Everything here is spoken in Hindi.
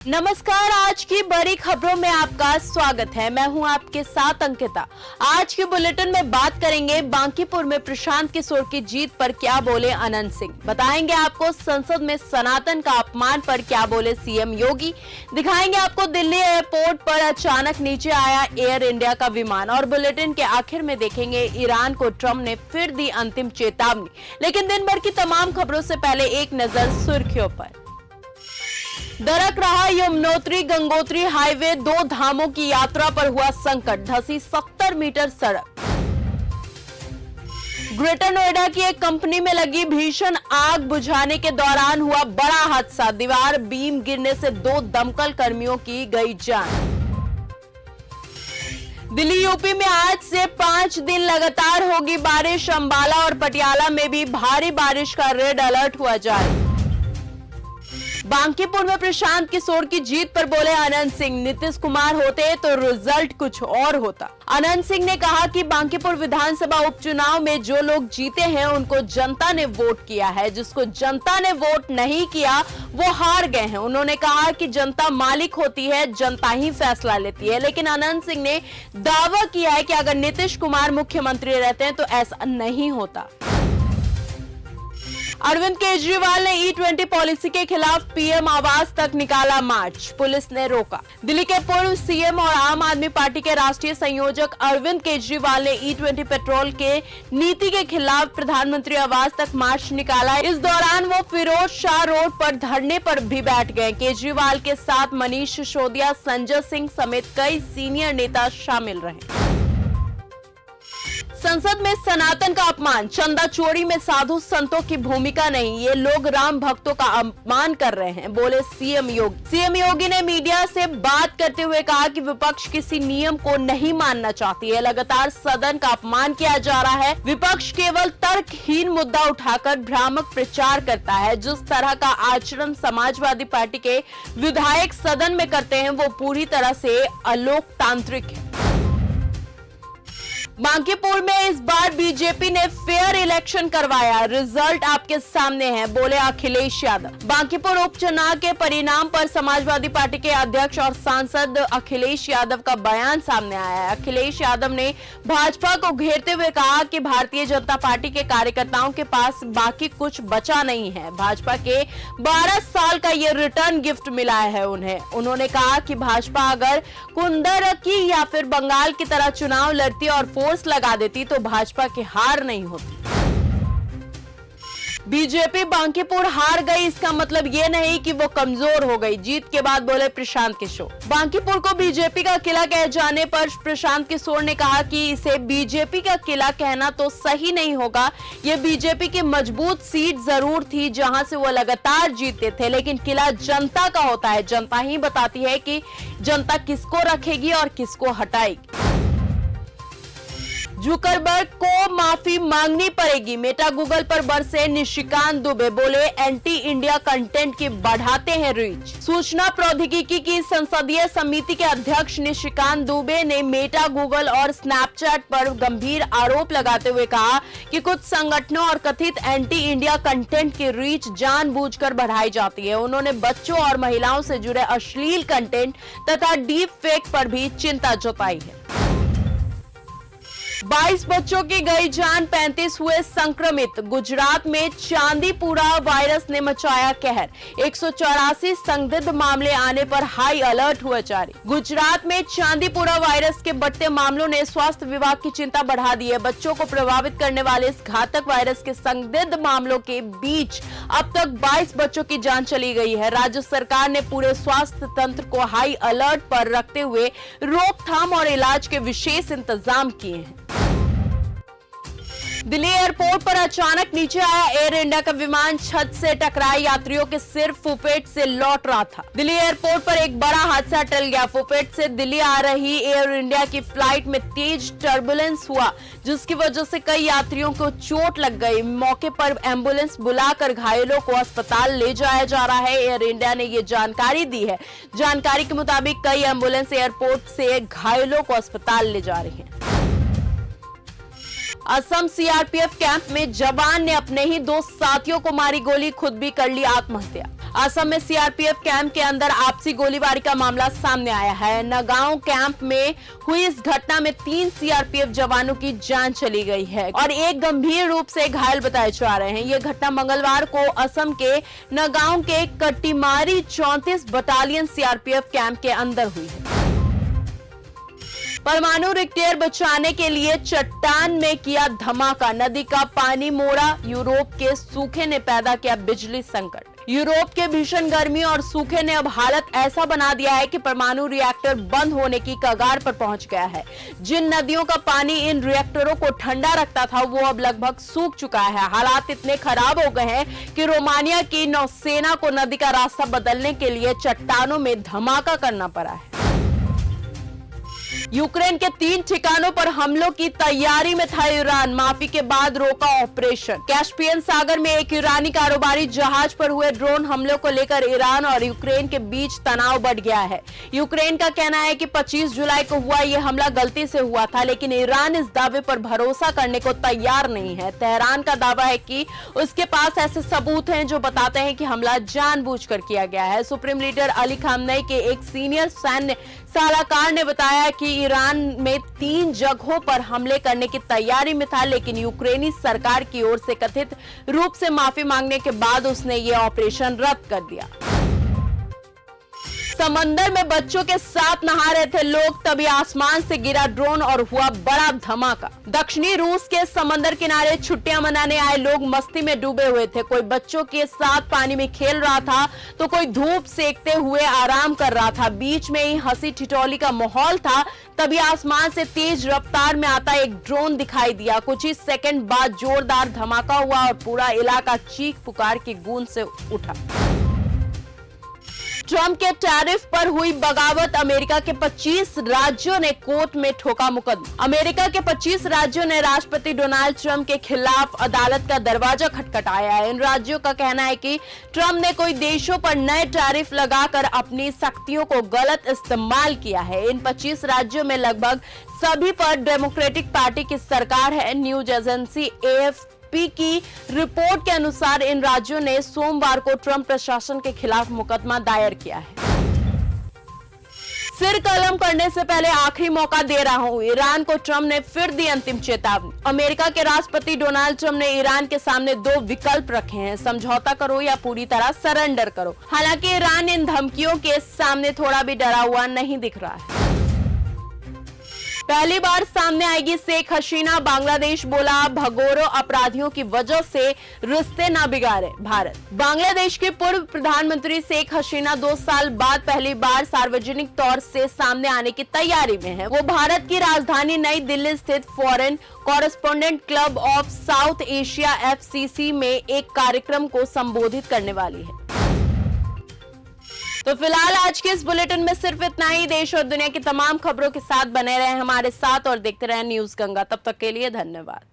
नमस्कार, आज की बड़ी खबरों में आपका स्वागत है। मैं हूं आपके साथ अंकिता। आज के बुलेटिन में बात करेंगे बांकीपुर में प्रशांत किशोर की जीत पर क्या बोले अनंत सिंह। बताएंगे आपको संसद में सनातन का अपमान पर क्या बोले सीएम योगी। दिखाएंगे आपको दिल्ली एयरपोर्ट पर अचानक नीचे आया एयर इंडिया का विमान। और बुलेटिन के आखिर में देखेंगे ईरान को ट्रंप ने फिर दी अंतिम चेतावनी। लेकिन दिन भर की तमाम खबरों से पहले एक नजर सुर्खियों पर। दरक रहा यमुनोत्री गंगोत्री हाईवे, 2 धामों की यात्रा पर हुआ संकट, धंसी 70 मीटर सड़क। ग्रेटर नोएडा की एक कंपनी में लगी भीषण आग बुझाने के दौरान हुआ बड़ा हादसा, दीवार बीम गिरने से 2 दमकल कर्मियों की गई जान। दिल्ली यूपी में आज से 5 दिन लगातार होगी बारिश, अंबाला और पटियाला में भी भारी बारिश का रेड अलर्ट हुआ जारी। बांकीपुर में प्रशांत किशोर की जीत पर बोले अनंत सिंह, नीतीश कुमार होते तो रिजल्ट कुछ और होता। अनंत सिंह ने कहा कि बांकीपुर विधानसभा उपचुनाव में जो लोग जीते हैं उनको जनता ने वोट किया है, जिसको जनता ने वोट नहीं किया वो हार गए हैं। उन्होंने कहा कि जनता मालिक होती है, जनता ही फैसला लेती है। लेकिन अनंत सिंह ने दावा किया है कि अगर नीतीश कुमार मुख्यमंत्री रहते हैं तो ऐसा नहीं होता। अरविंद केजरीवाल ने E20 पॉलिसी के खिलाफ पीएम आवास तक निकाला मार्च, पुलिस ने रोका। दिल्ली के पूर्व सीएम और आम आदमी पार्टी के राष्ट्रीय संयोजक अरविंद केजरीवाल ने E20 पेट्रोल के नीति के खिलाफ प्रधानमंत्री आवास तक मार्च निकाला। इस दौरान वो फिरोज शाह रोड पर धरने पर भी बैठ गए। केजरीवाल के साथ मनीष सिसोदिया, संजय सिंह समेत कई सीनियर नेता शामिल रहे। संसद में सनातन का अपमान, चंदा चोरी में साधु संतों की भूमिका नहीं, ये लोग राम भक्तों का अपमान कर रहे हैं, बोले सीएम योगी। सीएम योगी ने मीडिया से बात करते हुए कहा कि विपक्ष किसी नियम को नहीं मानना चाहती है, लगातार सदन का अपमान किया जा रहा है। विपक्ष केवल तर्कहीन मुद्दा उठाकर भ्रामक प्रचार करता है। जिस तरह का आचरण समाजवादी पार्टी के विधायक सदन में करते हैं वो पूरी तरह से अलोकतांत्रिक है। बांकीपुर में इस बार बीजेपी ने फेयर इलेक्शन करवाया, रिजल्ट आपके सामने है, बोले अखिलेश यादव। बांकीपुर उपचुनाव के परिणाम पर समाजवादी पार्टी के अध्यक्ष और सांसद अखिलेश यादव का बयान सामने आया है। अखिलेश यादव ने भाजपा को घेरते हुए कहा कि भारतीय जनता पार्टी के कार्यकर्ताओं के पास बाकी कुछ बचा नहीं है। भाजपा के 12 साल का ये रिटर्न गिफ्ट मिला है उन्हें। उन्होंने कहा कि भाजपा अगर कुंदर की या फिर बंगाल की तरह चुनाव लड़ती और लगा देती तो भाजपा की हार नहीं होती। बीजेपी बांकीपुर हार गई, इसका मतलब ये नहीं कि वो कमजोर हो गई। जीत के बाद बोले प्रशांत किशोर। बांकीपुर को बीजेपी का किला कहे जाने पर प्रशांत किशोर ने कहा कि इसे बीजेपी का किला कहना तो सही नहीं होगा। ये बीजेपी की मजबूत सीट जरूर थी जहां से वो लगातार जीतते थे, लेकिन किला जनता का होता है। जनता ही बताती है कि जनता किसको रखेगी और किसको हटाएगी। जुकरबर्ग को माफी मांगनी पड़ेगी, मेटा गूगल पर बरसे निशिकांत दुबे, बोले एंटी इंडिया कंटेंट की बढ़ाते हैं रीच। सूचना प्रौद्योगिकी की संसदीय समिति के अध्यक्ष निशिकांत दुबे ने मेटा गूगल और स्नैपचैट पर गंभीर आरोप लगाते हुए कहा कि कुछ संगठनों और कथित एंटी इंडिया कंटेंट की रीच जानबूझकर बढ़ाई जाती है। उन्होंने बच्चों और महिलाओं से जुड़े अश्लील कंटेंट तथा डीप फेक पर भी चिंता जताई है। 22 बच्चों की गई जान, 35 हुए संक्रमित। गुजरात में चांदीपुरा वायरस ने मचाया कहर, 184 संदिग्ध मामले आने पर हाई अलर्ट हुआ जारी। गुजरात में चांदीपुरा वायरस के बढ़ते मामलों ने स्वास्थ्य विभाग की चिंता बढ़ा दी है। बच्चों को प्रभावित करने वाले इस घातक वायरस के संदिग्ध मामलों के बीच अब तक 22 बच्चों की जान चली गई है। राज्य सरकार ने पूरे स्वास्थ्य तंत्र को हाई अलर्ट पर रखते हुए रोकथाम और इलाज के विशेष इंतजाम किए हैं। दिल्ली एयरपोर्ट पर अचानक नीचे आया एयर इंडिया का विमान, छत से टकराया, यात्रियों के सिर फुफेट से लौट रहा था। दिल्ली एयरपोर्ट पर एक बड़ा हादसा टल गया। फुफेट से दिल्ली आ रही एयर इंडिया की फ्लाइट में तेज टर्बुलेंस हुआ, जिसकी वजह से कई यात्रियों को चोट लग गई। मौके पर एम्बुलेंस बुलाकर घायलों को अस्पताल ले जाया जा रहा है। एयर इंडिया ने ये जानकारी दी है। जानकारी के मुताबिक कई एम्बुलेंस एयरपोर्ट से घायलों को अस्पताल ले जा रही है। असम सीआरपीएफ कैंप में जवान ने अपने ही 2 साथियों को मारी गोली, खुद भी कर ली आत्महत्या। असम में सीआरपीएफ कैंप के अंदर आपसी गोलीबारी का मामला सामने आया है। नगांव कैंप में हुई इस घटना में 3 सीआरपीएफ जवानों की जान चली गई है और एक गंभीर रूप से घायल बताए जा रहे हैं। यह घटना मंगलवार को असम के नगांव के कट्टीमारी 34 बटालियन सीआरपीएफ कैंप के अंदर हुई है। परमाणु रिएक्टर बचाने के लिए चट्टान में किया धमाका, नदी का पानी मोड़ा। यूरोप के सूखे ने पैदा किया बिजली संकट। यूरोप के भीषण गर्मी और सूखे ने अब हालत ऐसा बना दिया है कि परमाणु रिएक्टर बंद होने की कगार पर पहुंच गया है। जिन नदियों का पानी इन रिएक्टरों को ठंडा रखता था वो अब लगभग सूख चुका है। हालात इतने खराब हो गए हैं कि रोमानिया की नौसेना को नदी का रास्ता बदलने के लिए चट्टानों में धमाका करना पड़ा है। यूक्रेन के 3 ठिकानों पर हमलों की तैयारी में था ईरान, माफी के बाद रोका ऑपरेशन। कैस्पियन सागर में एक ईरानी कारोबारी जहाज पर हुए ड्रोन हमलों को लेकर ईरान और यूक्रेन के बीच तनाव बढ़ गया है। यूक्रेन का कहना है कि 25 जुलाई को हुआ यह हमला गलती से हुआ था, लेकिन ईरान इस दावे पर भरोसा करने को तैयार नहीं है। तेहरान का दावा है कि उसके पास ऐसे सबूत हैं जो बताते हैं कि हमला जानबूझकर किया गया है। सुप्रीम लीडर अली खामनेई के एक सीनियर सैन्य सलाहकार ने बताया कि ईरान में 3 जगहों पर हमले करने की तैयारी में था, लेकिन यूक्रेनी सरकार की ओर से कथित रूप से माफी मांगने के बाद उसने ये ऑपरेशन रद्द कर दिया। समंदर में बच्चों के साथ नहा रहे थे लोग, तभी आसमान से गिरा ड्रोन और हुआ बड़ा धमाका। दक्षिणी रूस के समंदर किनारे छुट्टियां मनाने आए लोग मस्ती में डूबे हुए थे। कोई बच्चों के साथ पानी में खेल रहा था तो कोई धूप सेकते हुए आराम कर रहा था। बीच में ही हंसी ठिठोली का माहौल था, तभी आसमान से तेज रफ्तार में आता एक ड्रोन दिखाई दिया। कुछ ही सेकंड बाद जोरदार धमाका हुआ और पूरा इलाका चीख पुकार की गूंज से उठा। ट्रंप के टैरिफ पर हुई बगावत, अमेरिका के 25 राज्यों ने कोर्ट में ठोका मुकदमा। अमेरिका के 25 राज्यों ने राष्ट्रपति डोनाल्ड ट्रंप के खिलाफ अदालत का दरवाजा खटखटाया है। इन राज्यों का कहना है कि ट्रंप ने कोई देशों पर नए टैरिफ लगाकर अपनी शक्तियों को गलत इस्तेमाल किया है। इन 25 राज्यों में लगभग सभी पर डेमोक्रेटिक पार्टी की सरकार है। न्यूज एजेंसी AFP की रिपोर्ट के अनुसार इन राज्यों ने सोमवार को ट्रंप प्रशासन के खिलाफ मुकदमा दायर किया है। सिर कलम करने से पहले आखिरी मौका दे रहा हूं, ईरान को ट्रंप ने फिर दी अंतिम चेतावनी। अमेरिका के राष्ट्रपति डोनाल्ड ट्रंप ने ईरान के सामने 2 विकल्प रखे हैं, समझौता करो या पूरी तरह सरेंडर करो। हालांकि ईरान इन धमकियों के सामने थोड़ा भी डरा हुआ नहीं दिख रहा है। पहली बार सामने आएगी शेख हसीना, बांग्लादेश बोला भगोड़ों अपराधियों की वजह से रिश्ते न बिगाड़े भारत। बांग्लादेश के पूर्व प्रधानमंत्री शेख हसीना 2 साल बाद पहली बार सार्वजनिक तौर से सामने आने की तैयारी में है। वो भारत की राजधानी नई दिल्ली स्थित foreign correspondent club of south Asia FCC में एक कार्यक्रम को संबोधित करने वाली है। तो फिलहाल आज के इस बुलेटिन में सिर्फ इतना ही। देश और दुनिया की तमाम खबरों के साथ बने रहें हमारे साथ और देखते रहें न्यूज गंगा। तब तक के लिए धन्यवाद।